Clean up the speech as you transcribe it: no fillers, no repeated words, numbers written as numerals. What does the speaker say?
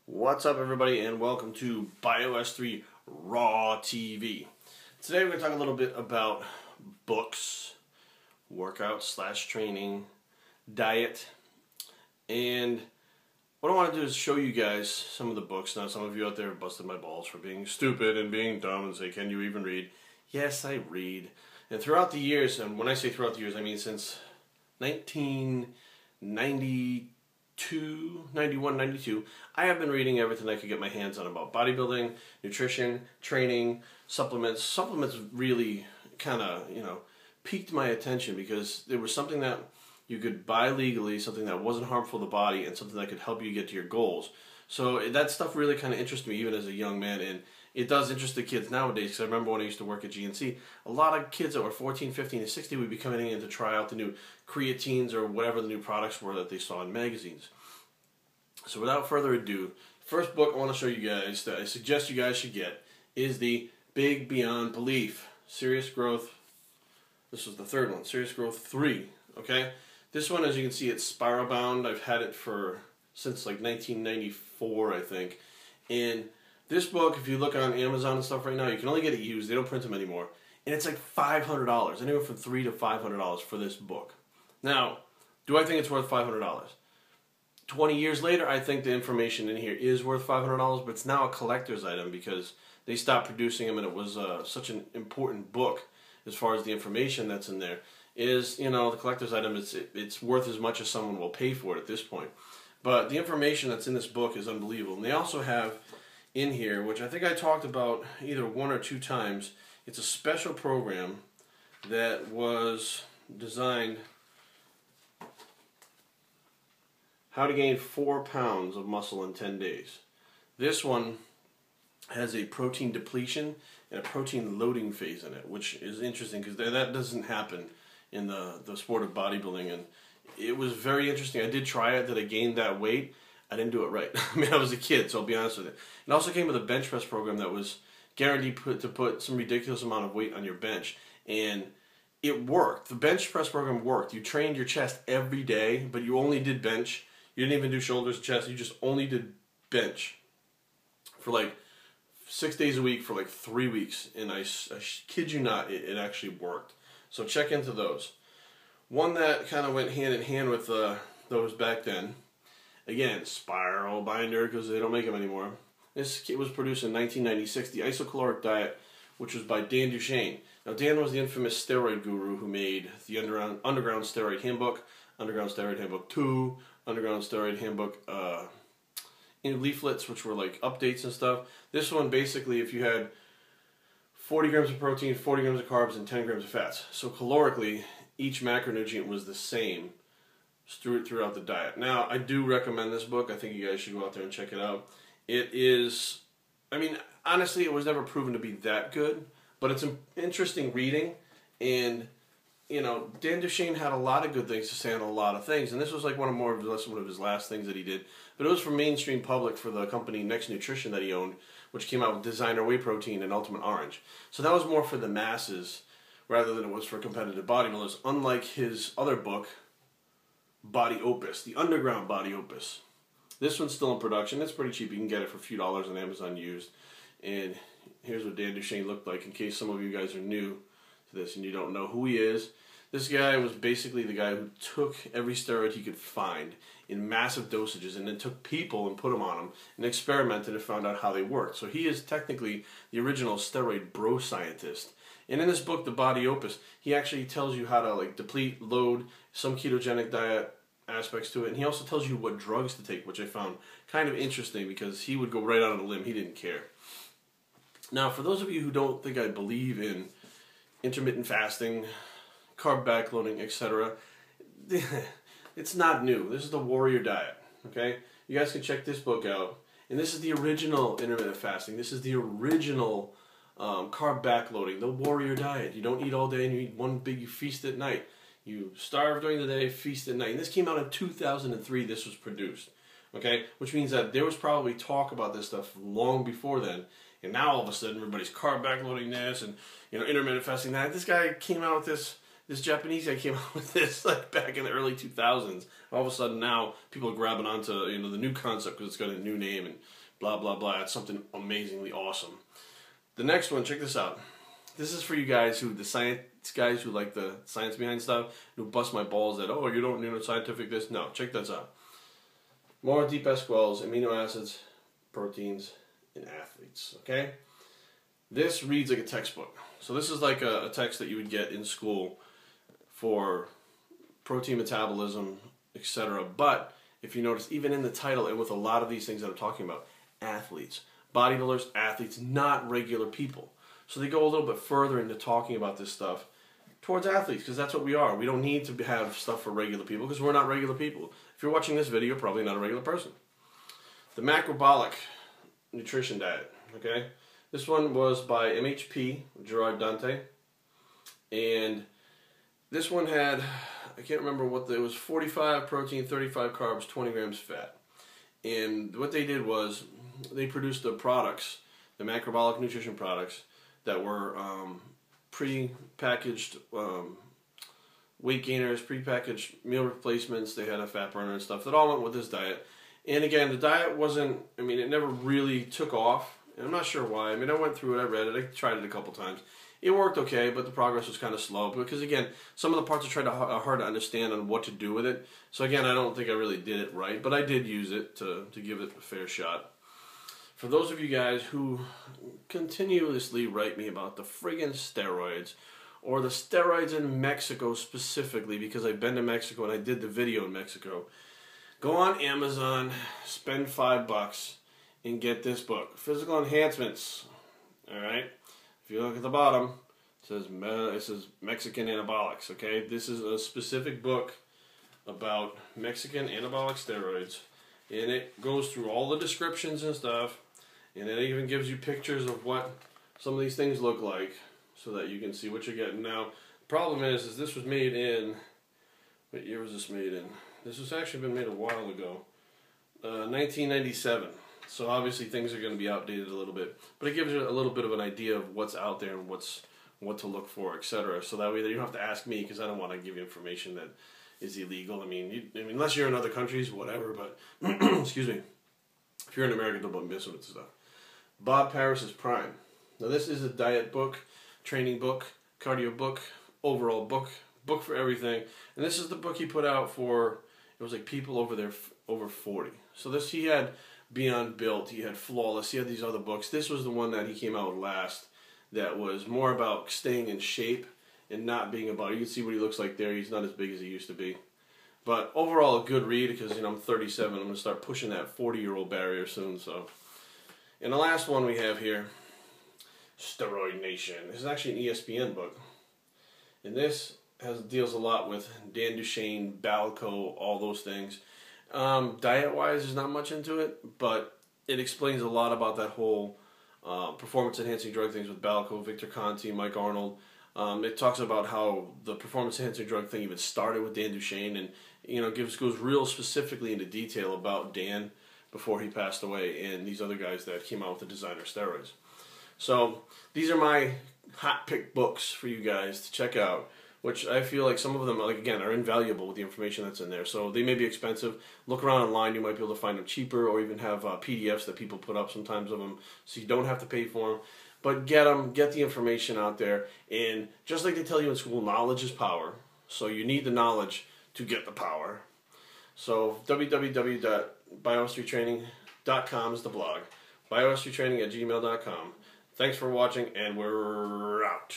What's up, everybody, and welcome to BioS3 Raw TV. Today we're going to talk a little bit about books, workout/training, diet, and what I want to do is show you guys some of the books. Now, some of you out there have busted my balls for being stupid and being dumb and say, can you even read? Yes, I read. And throughout the years, and when I say throughout the years, I mean since 1992, 91, 92, I have been reading everything I could get my hands on about bodybuilding, nutrition, training, supplements. Supplements really kind of, piqued my attention because there was something that you could buy legally, something that wasn't harmful to the body, and something that could help you get to your goals. So that stuff really kind of interested me even as a young man, and it does interest the kids nowadays, because I remember when I used to work at GNC, a lot of kids that were 14, 15, and 16 would be coming in to try out the new creatines or whatever the new products were that they saw in magazines. So without further ado, first book I want to show you guys that I suggest you guys should get is the Big Beyond Belief, Serious Growth. This was the third one, Serious Growth 3, okay? This one, as you can see, it's spiral bound. I've had it since like 1994, I think. And this book, if you look on Amazon and stuff right now, you can only get it used. They don't print them anymore. And it's like $500, anywhere from $300 to $500 for this book. Now, do I think it's worth $500? 20 years later, I think the information in here is worth $500, but it's now a collector's item because they stopped producing them, and it was such an important book as far as the information that's in there. The collector's item, it's worth as much as someone will pay for it at this point. But the information that's in this book is unbelievable. And they also have in here, which I think I talked about either one or two times, it's a special program that was designed how to gain 4 pounds of muscle in 10 days. This one has a protein depletion and a protein loading phase in it, which is interesting because that doesn't happen in the sport of bodybuilding. And it was very interesting. I did try it. Did I gain that weight? I didn't do it right. I mean, I was a kid, so I'll be honest with you. It also came with a bench press program that was guaranteed to put some ridiculous amount of weight on your bench. And it worked. The bench press program worked. You trained your chest every day, but you only did bench. You didn't even do shoulders and chest. You just only did bench for like 6 days a week for like 3 weeks. And I kid you not, it actually worked. So check into those. One that kind of went hand in hand with those back then. Again, spiral binder because they don't make them anymore. This kit was produced in 1996, the Isocaloric Diet, which was by Dan Duchaine. Now, Dan was the infamous steroid guru who made the Underground Steroid Handbook, Underground Steroid Handbook 2, Underground Steroid Handbook in leaflets, which were like updates and stuff. This one, basically, if you had 40 grams of protein, 40 grams of carbs, and 10 grams of fats. So calorically, each macronutrient was the same throughout the diet. Now, I do recommend this book. I think you guys should go out there and check it out. It is, I mean, honestly, it was never proven to be that good, but it's an interesting reading, and Dan Duchaine had a lot of good things to say on a lot of things, and this was like one of his last things that he did. But it was for mainstream public for the company Next Nutrition that he owned, which came out with Designer Whey Protein and Ultimate Orange. So that was more for the masses rather than it was for competitive bodybuilders, unlike his other book, Body Opus, the Underground Body Opus. This one's still in production. It's pretty cheap. You can get it for a few dollars on Amazon used. And here's what Dan Duchaine looked like in case some of you guys are new to this and you don't know who he is. This guy was basically the guy who took every steroid he could find in massive dosages and then took people and put them on them and experimented and found out how they worked. So he is technically the original steroid bro scientist. And in this book, The Body Opus, he actually tells you how to like deplete, load, some ketogenic diet aspects to it, and he also tells you what drugs to take, which I found kind of interesting because he would go right out on a limb. He didn't care. Now, for those of you who don't think I believe in intermittent fasting, carb backloading, etc., it's not new. This is the Warrior Diet, okay? You guys can check this book out. And this is the original intermittent fasting. This is the original carb backloading, the Warrior Diet. You don't eat all day and you eat one big feast at night. You starve during the day, feast at night. And this came out in 2003, this was produced, okay? Which means that there was probably talk about this stuff long before then. And now all of a sudden everybody's carb backloading this and intermittent fasting that. This guy came out with this This Japanese guy came out with this like back in the early 2000s. All of a sudden now people are grabbing onto the new concept because it's got a new name and blah blah blah. It's something amazingly awesome. The next one, check this out. This is for you guys the science guys who like the science behind stuff, who bust my balls that, oh, you don't need scientific this. No, check this out. More deep SQLs, amino acids, proteins, and athletes. Okay? This reads like a textbook. So this is like a text that you would get in school for protein metabolism, etc. But if you notice, even in the title and with a lot of these things that I'm talking about, athletes, bodybuilders, athletes, not regular people. So they go a little bit further into talking about this stuff towards athletes, because that's what we are. We don't need to have stuff for regular people because we're not regular people. If you're watching this video, you're probably not a regular person. The Macrobolic Nutrition Diet, okay? This one was by MHP, Gerard Dante, and this one had, I can't remember what, it was 45 protein, 35 carbs, 20 grams fat. And what they did was they produced the products, the macrobolic nutrition products, that were pre-packaged weight gainers, pre-packaged meal replacements. They had a fat burner and stuff that all went with this diet. And again, the diet wasn't, I mean, it never really took off. And I'm not sure why. I mean, I went through it, I read it, I tried it a couple times. It worked okay, but the progress was kind of slow because, again, some of the parts are hard to understand on what to do with it. So, again, I don't think I really did it right, but I did use it to give it a fair shot. For those of you guys who continuously write me about the friggin' steroids, or the steroids in Mexico specifically, because I've been to Mexico and I did the video in Mexico, go on Amazon, spend $5, and get this book, Physical Enhancements. All right? If you look at the bottom, it says Mexican Anabolics, okay? This is a specific book about Mexican anabolic steroids, and it goes through all the descriptions and stuff, and it even gives you pictures of what some of these things look like so that you can see what you're getting. Now, the problem is this was made in, what year was this made in? This was actually been made a while ago, 1997. So obviously things are going to be outdated a little bit, but it gives you a little bit of an idea of what's out there and what to look for, etc. So that way you don't have to ask me, because I don't want to give you information that is illegal. I mean, unless you're in other countries, whatever. But excuse me, if you're in America, don't mess with this stuff. Bob Paris's Prime. Now this is a diet book, training book, cardio book, overall book for everything. And this is the book he put out for, it was like people over 40. So this, he had Beyond Built, he had Flawless, he had these other books. This was the one that he came out with last, that was more about staying in shape and not being about, you can see what he looks like there, he's not as big as he used to be. But overall a good read, because I'm 37, I'm going to start pushing that 40-year-old barrier soon. So, and the last one we have here, Steroid Nation. This is actually an ESPN book, and this deals a lot with Dan Duchaine, Balco, all those things. Diet-wise, there's not much into it, but it explains a lot about that whole performance-enhancing drug things with Balco, Victor Conti, Mike Arnold. It talks about how the performance-enhancing drug thing even started with Dan Duchaine, and goes real specifically into detail about Dan before he passed away, and these other guys that came out with the designer steroids. So these are my hot pick books for you guys to check out, which I feel like some of them, like, again, are invaluable with the information that's in there. So they may be expensive. Look around online, you might be able to find them cheaper, or even have PDFs that people put up sometimes of them, so you don't have to pay for them. But get them, get the information out there, and just like they tell you in school, knowledge is power. So you need the knowledge to get the power. So www.biohistrytraining.com is the blog. biohistrytraining@gmail.com. Thanks for watching, and we're out.